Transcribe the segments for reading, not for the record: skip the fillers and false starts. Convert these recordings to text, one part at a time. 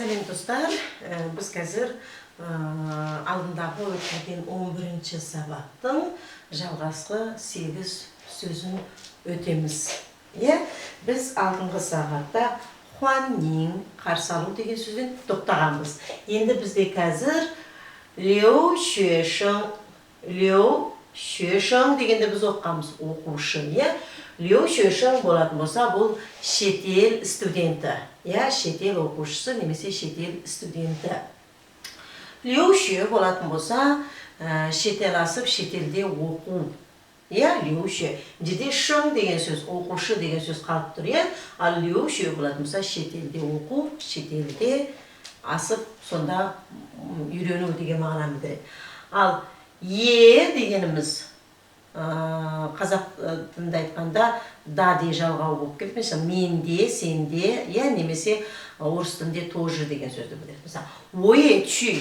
Сәлем достар, біз қазір алдындағы өткен 11-ші сабақтың жалғасқы 8 сөзін өтеміз. Біз алдыңғы сабақта хуаннин қарсы алу деген сөзден тоқтағанбыз. Енді бізде қазір леу шешің дегенде біз оқығанбыз, оқушы. Леу шешің болатын болса, бұл шетел студенті. Шетел оқушысы немесе шетел студенті. Леу ше болатын болса, шетел асып, шетелде оқу. Леу ше. Жерде шың деген сөз, оқушы деген сөз қалып тұр. Ал леу ше болатын болса, шетелде оқу, шетелде асып, сонда үйрену деген мағына білдіреді. Ал дегеніміз қазақ тілінде айтқанда да де жалғау болып келеді. Mesela менде, сенде, немесе орыс тілінде тоже деген сөзді білдіреді. Мысалы, ойе чүй,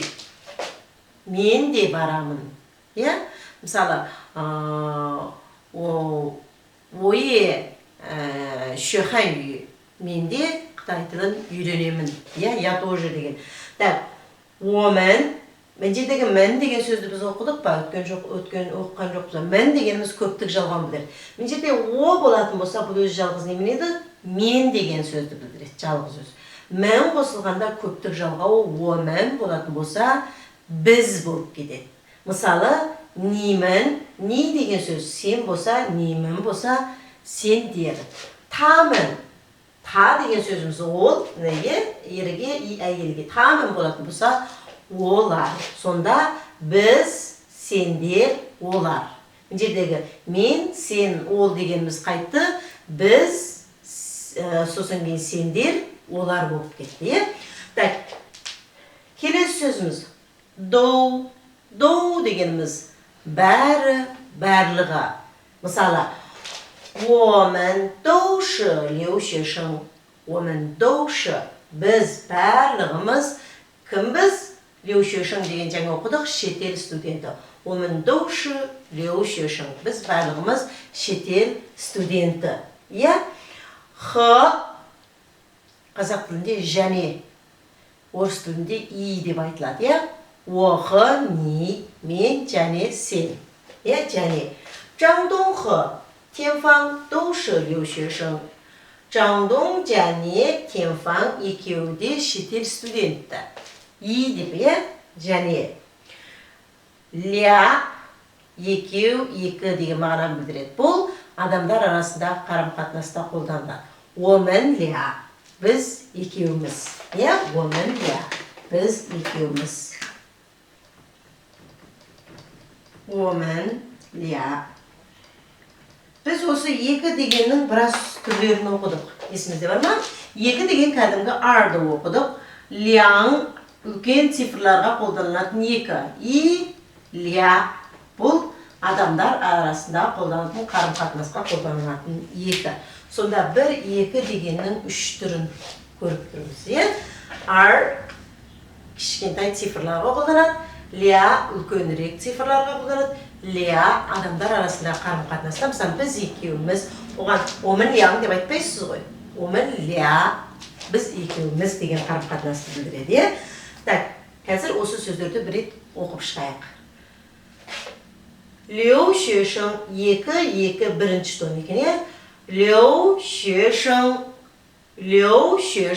мен де барамын. Мысалы, ойе шөхән, мен де қытай тілін үйренемін. Я тоже деген. Мен жердегі мән деген сөзді біз оқыдық па? Өткен оқыған жоқпыз. Мән дегеніміз көптік жалған білдіреді. Мен жерде о болатын болса, бұл өзі жалғыз неменеді? Мен деген сөзді білдіреді, жалғыз сөз. Мән қосылғанда көптік жалғау о мән болатын болса, біз болып кетеді. Мысалы, нимін, ни деген сөз сен болса, нимін болса, сен деді. Тамын, та деген сөзіміз ол, ерге, әйелге. Тамын болатын болса, олар. Сонда біз, сендер, олар. Жердегі мен, сен, ол дегеніміз қайтты. Біз, сосын кейін сендер, олар болып кетті. Келесі сөзіміз доу. Доу дегеніміз бәрі, бәрліға. Мысалы, 我们都是留学生. 我们都是. Біз бәрлігіміз. Кім біз? 留学生деген жаңа оқыдық, шетел студенті. 我们都是留学生. Біз барлығымыз шетел студенті. Қазақ тілінде және, орыс тілінде и деп айтылады. 我和你, мен және сен. Және. 张东和天芳都是留学生. 张东және天芳екеуі де шетел студенті. И деп, және. Ля, екеу, екі деген мағына білдіреді. Бұл адамдар арасында қарым-қатынаста қолданылады. 我们ля, біз екеуміз. 我们ля, біз екеуміз. 我们ля. Біз осы екі дегеннің біраз түрлерін оқыдық. Есімізде бар ма? Екі деген кәдімгі арды оқыдық. Ляң үлкен цифрларға қолданылатын екі. И, ля. Бұл адамдар арасында қолданылатын қарым-қатынасқа қолданылатын екі. Сонда бір, екі дегеннің үш түрін көріп тұрмыз. Ар, кішкентай цифрларға қолданады. Ля, үлкенірек цифрларға қолданады. Ля, адамдар арасында қарым-қатынаста. Мысалы, біз екеуміз, оған омын яң деп айтпайсыз ғой. Омын ля, біз екеуміз деген қарым-қатынасты білдіреді. Қазір осы сөздерді бір рет оқып шығайық. Леу шешің, екі, бірінші тон екен. Леу шешің, леу ше,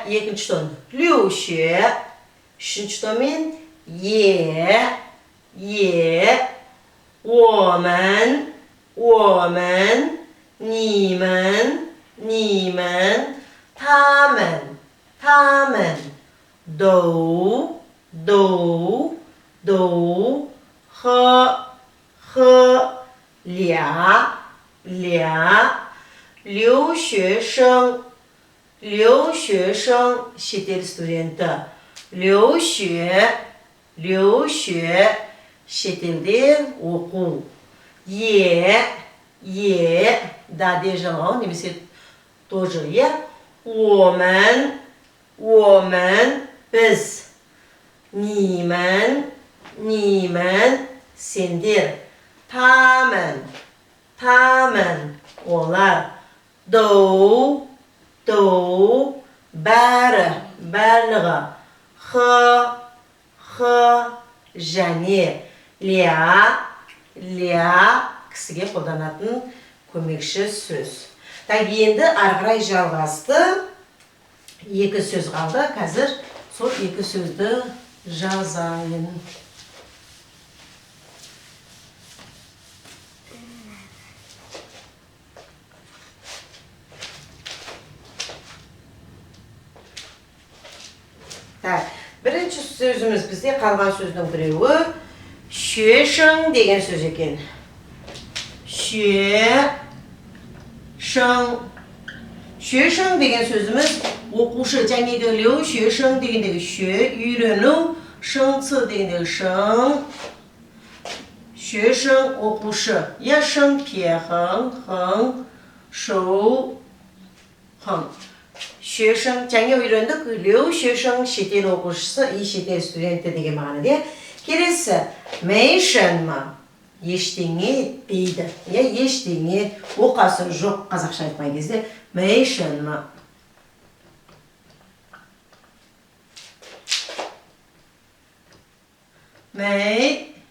екінші тон. Леу ше, үшінші тонмен Омен, нимін, тамын, доу, ля, леу шешің, шетел студенті. Леу ше, шетелде оқу. Да де жалғау, немесе тоже. 我们, біз. 你们, сендер. 他们, олар. доу, доу, барлығы, х, және, ля, кісіге қолданатын көмекші сөз. Енді арғырай жалғасты, екі сөз қалды, қазір сол екі сөзді жазайын. Бірінші сөзіміз бізде қалған сөздің біреуі шешің деген сөз екен. Шешің деген сөзіміз оқушы, жәнегі леу шешің дегендегі ше, үйрену, шыңцы дегендегі шың, шешің оқушы, я шың пехың, хың, шоу, хың. Шешің, жаңа үйрендік, леу шешің шетел оқушысы, и шетел студенті деген мағынада. Келесі, мейшін ма? Ештеңе етпейді. Ештеңе, оқасы жоқ қазақша айтқан кезде. Мейшін ма?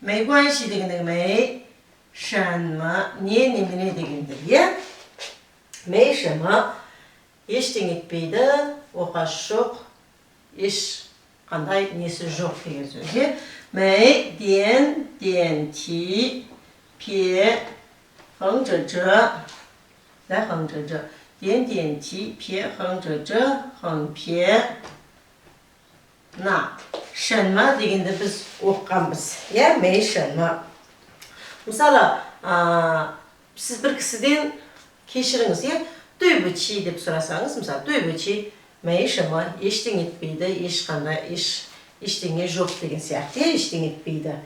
мейгуанши дегендегі мейшін ма? Немене дегендегі. Мейшін ма? Ештеңе етпейді, оқасы жоқ, ешқандай несі жоқ деген сөз. Мэй, ден, ти, пе, хың, жы, да, хың, жы. Ден, ти, пе, хың, жы, хың, пе, на. Шынма дегенде біз оққанбыз. Мэй, шынма. Мысалы, сіз бір кісіден кешіріңіз, дөйбічи деп сұрасаңыз, мысалы, дөйбічи, мэй, шынма, ештеңе етпейді, ешқандай, ештеңе жоқ деген сияқты, ештеңе етпейді.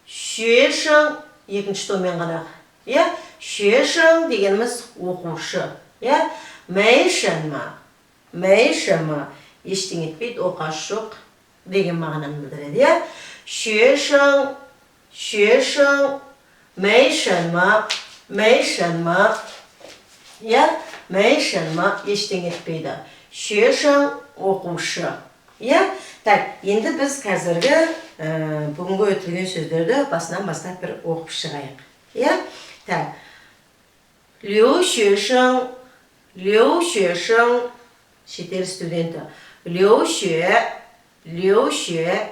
Шешің, екінші томен ғана. Шешің дегеніміз оқушы. Мейшін ма, ештеңе етпейді, оқасы жоқ деген мағынаны білдіреді. Шешің, мейшін ма, ештеңе етпейді. Шешің оқушы. Енді біз қазіргі бүгінгі өтілген сөздерді басынан бастап бір оқып шығайық. Леу шешің шетел студенті. Леу ше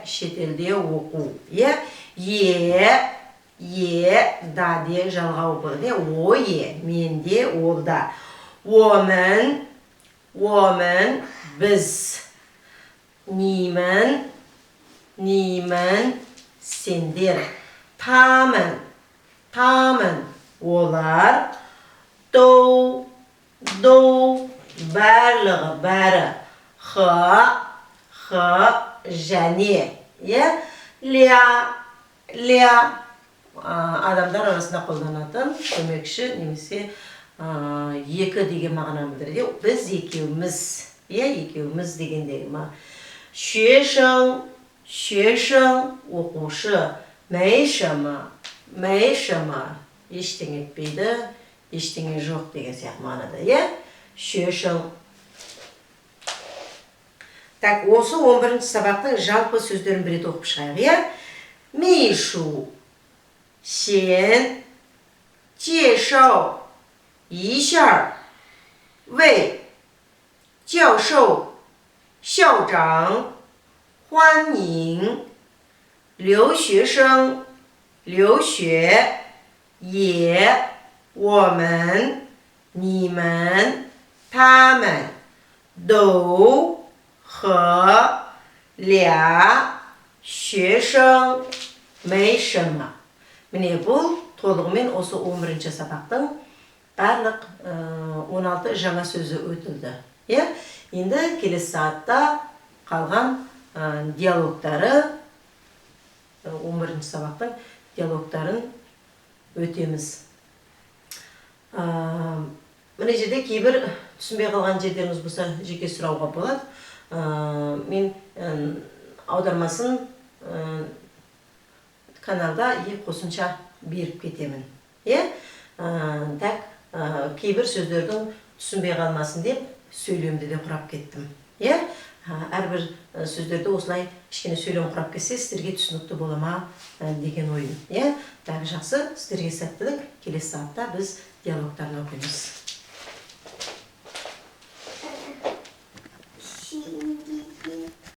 шетелде оқу. Да де жалғау болды. Менде, олда. Woman, biz, nimen, sendir, tamen, olar, dou, bарлығы, бәрі, және, ля, адамдар арасында қолданатын көмекші немесе екі деген мағынаны білдіреді. Біз екеуміз дегендегі ма. Шешің оқушы. Мейшіма, ештеңе етпейді, ештеңе жоқ деген сияқты мағынада. Шешің. Осы 11-ші сабақтың жалпы сөздерін бір рет оқып шығайық. Мишу, сен, 介绍一下为教授、校长欢迎留学生留学，也我们、你们、他们都和俩学生没什么。Міне бұл толығымен осы 11-ші сабақтың барлық 16 жаңа сөзі өтілді. Енді келесі сағатта қалған диалогтары, 11-ші сабақтың диалогтарын өтеміз. Міне жерде кейбір түсінбей қалған жердеріңіз болса жеке сұрауға болады. Мен аудармасын каналда қосымша беріп кетемін. так кейбір сөздердің түсінбей қалмасын деп сөйлемді де құрап кеттім. Иә? Әрбір сөздерді осылай кішкене сөйлем құрап кетсе, сіздерге түсінікті бола ма деген ойым. Иә? Так, жақсы, сіздерге сәттілік. Келесі сағатта біз диалогтарын оқимыз.